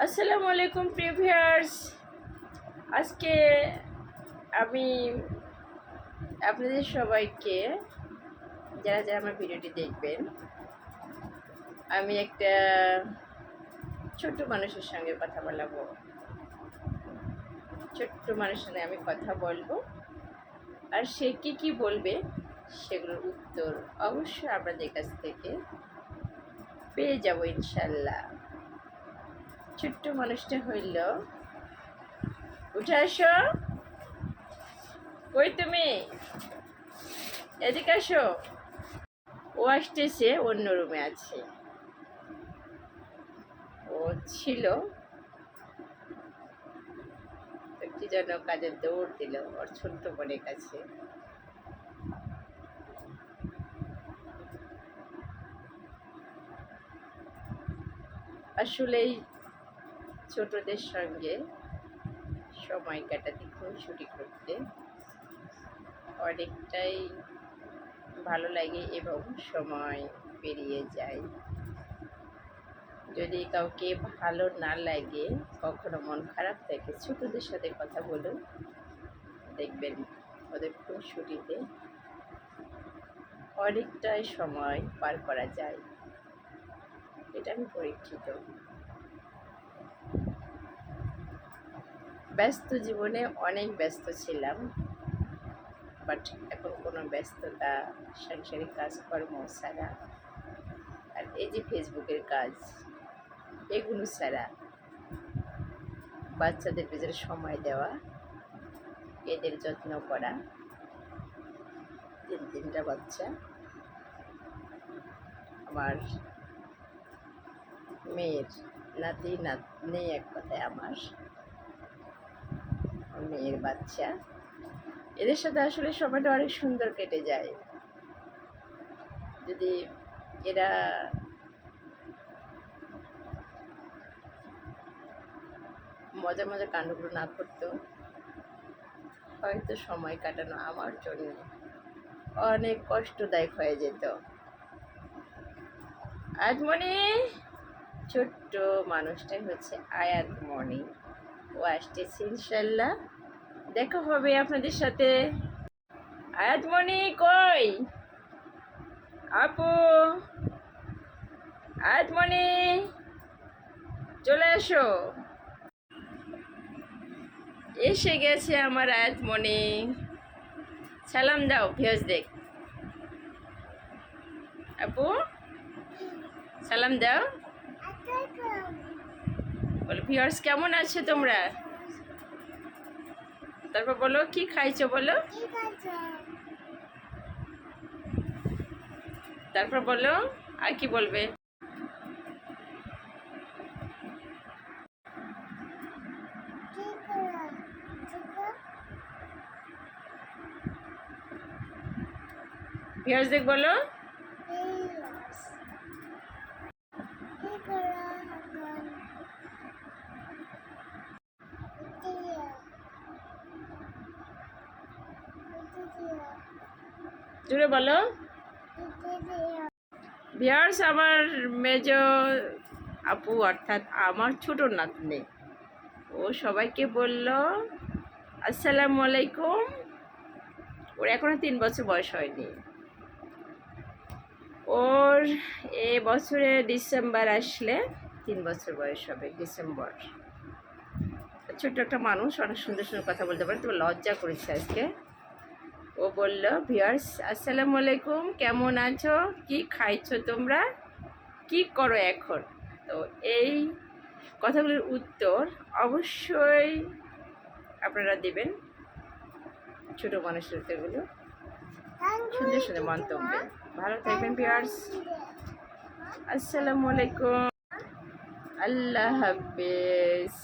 আসসালামু আলাইকুম প্রিভিয়ার্স। আজকে আমি আপনাদের সবাইকে যারা যারা আমার ভিডিওটি দেখবেন, আমি একটা ছোট্ট মানুষের সঙ্গে কথা বলাবো। ছোট্ট মানুষের সঙ্গে আমি কথা বলবো, আর সে কি বলবে সেগুলোর উত্তর অবশ্যই আপনাদের কাছ থেকে পেয়ে যাব ইনশাল্লাহ। ছোট্ট মানুষটা হইল, উঠে আসো। কই তুমি? এদিকে আসো। ও আসতেছে, অন্য রুমে আছে। ও ছিল কি যেন কাজের দৌড় দিল ওর ছোট্ট বোনের কাছে। আসলেই ছোটদের সঙ্গে সময় কাটাতে, খুনসুটি করতে অনেকটাই ভালো লাগে এবং সময় পেরিয়ে যায়। যদি কাউকে ভালো না লাগে, কখনো মন খারাপ থাকে, ছোটদের সাথে কথা বলুন, দেখবেন ওদের খুনসুটিতে অনেকটাই সময় পার করা যায়। এটা আমি পরীক্ষিত। ব্যস্ত জীবনে অনেক ব্যস্ত ছিলাম, বাট এখন কোনো ব্যস্ততা, সাংসারিক কাজকর্ম ছাড়া, আর এই যে ফেসবুকের কাজ, এগুলো ছাড়া বাচ্চাদের পেছনে সময় দেওয়া, এদের যত্ন করা, তিনটা বাচ্চা, আমার মেয়ের নাতি নাতনি, এক কথায় আমার মেয়ের বাচ্চা, এদের সাথে আসলে সময়টা অনেক সুন্দর কেটে যায়। যদি এরা মজা মজা কাণ্ডগুলো না করতো, হয়তো সময় কাটানো আমার জন্য অনেক কষ্টদায়ক হয়ে যেত। আয়াতমণি, ছোট্ট মানুষটাই হচ্ছে আয়াতমণি। ও আসতেছে ইনশাল্লাহ, দেখা হবে আপনাদের সাথে। আয়াতমণি কই? আপু, আয়াতমণি চলে আসো। এসে গেছে আমার আয়াতমণি। সালাম দাও ভিউয়ার্স দেখ। আপু সালাম দাও, বলো ভিউয়ার্স কেমন আছো তোমরা? তারপর বলো কি খাইছো, বলো। তারপর বলো, আর কি বলবে? ভিউয়ার্স দেখ বলো। জুড়ে বলো। ভিউয়ার্স, আমার মেজ আপু অর্থাৎ আমার ছোট নাতনি, ও সবাইকে বলল আসসালামু আলাইকুম। ওর এখনো 3 বছর বয়স হয়নি। ওর এ বছরে ডিসেম্বর আসলে 3 বছর বয়স হবে, ডিসেম্বর। ছোট্ট একটা মানুষ, অনেক সুন্দর সুন্দর কথা বলতে পারে, তো লজ্জা করেছে আজকে। ও বলল ভিউয়ার্স আসসালামু আলাইকুম, কেমন আছো, কি খাইছো তোমরা, কি করো এখন? তো এই কথাগুলোর উত্তর অবশ্যই আপনারা দেবেন, ছোট মানুষের উত্তরগুলো সুন্দর সুন্দর মন্তব্যে। ভালো থাকবেন ভিউয়ার্স। আসসালামু আলাইকুম, আল্লাহ হাফেজ।